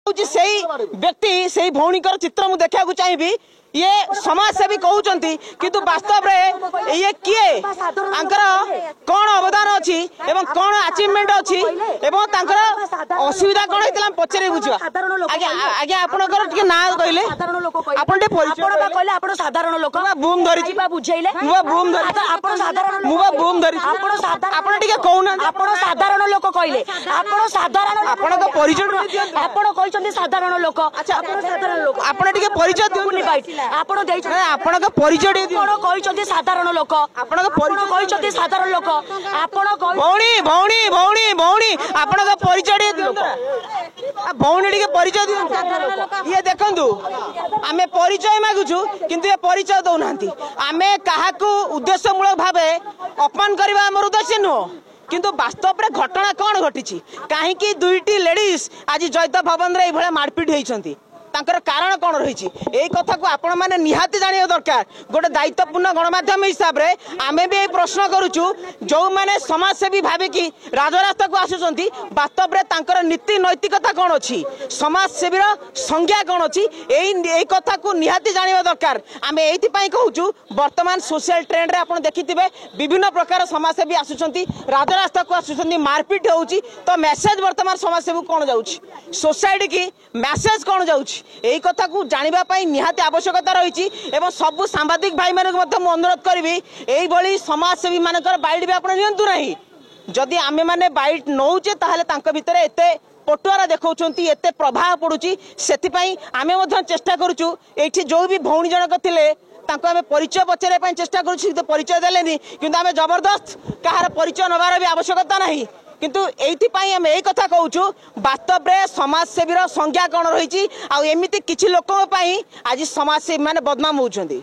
व्यक्ति से भौणीकर चित्र मुझे देखा चाहिए ये समाजसेवी कहते किंतु वास्तव में ये किए कौन अवदान अच्छी कौन अचीवमेंट अच्छी असुविधा कौन होता पचारे बुझा आज्ञा आपंकर ना कहले साधारण लोक बूम धरी बुझेले बूम धरी साधारण लोक कहले साधारण परिचय साधारण लोक आपण परिचय आपण परिचय साधारण लोक साधारण लोक भौणी भौणी भौणी भौणी आपण परिचय भौणी परिचय ये देखु आमे परिचय मागुचु किंतु ये परिचय दौना आमे काहाकू उद्देश्यमूलक भाव अपमान करवा आम उद्देश्य नुह किंतु वास्तव में घटना कौन घटी कहीं दुईटी लेडीज आज जैत भवन रे भाया मारपिट होती कारण कौन रही यही कथा को आपण मैंने निहाती जाना दरकार गोटे दायित्वपूर्ण गणमाध्यम हिसाब से आमे भी यही प्रश्न करुचु जो मैंने समाजसेवी भाविकी राजरास्ता को आसुंच वास्तव में नीति नैतिकता कौन अच्छी समाजसेवी संज्ञा कौन अच्छी यही कथा को निहाती जाना दरकार आम ये कहूँ बर्तमान सोशल ट्रेंड रे आप देखिथे विभिन्न प्रकार समाजसेवी आसुंच राजरास्ता को आसुंच मारपिट होची तो मेसेज बर्तमान समाजसेवी कौन जाऊँगी सोसाइटी की मेसेज कौन जाऊँगी यही कथा को जानापी निहाती आवश्यकता रही सबू सांबादिक भाई मान अनुरोध करी यही समाजसेवी मान बाइट भी आप नियंतु नहीं जदि आमे माने बाइट नौचे ताहले भितर एते पटुआरा देखौछंती एते प्रभाव पड़ुची सेतिपई आमे मध्य चेष्टा करूछु एठी जो भी भौणी जनक थिले तांको आमे परिचय पचारे पई चेष्टा करूछु तो परिचय देलेनी किंतु आमे जबरदस्त कहार परिचय नबार भी आवश्यकता नहीं किंतु एइथिपाई हम एई कथा कहूछु वास्तव में समाजसेवीर संज्ञा कौन रही एमती किछि लोक आज समाजसेवी माने बदनाम होउछंती।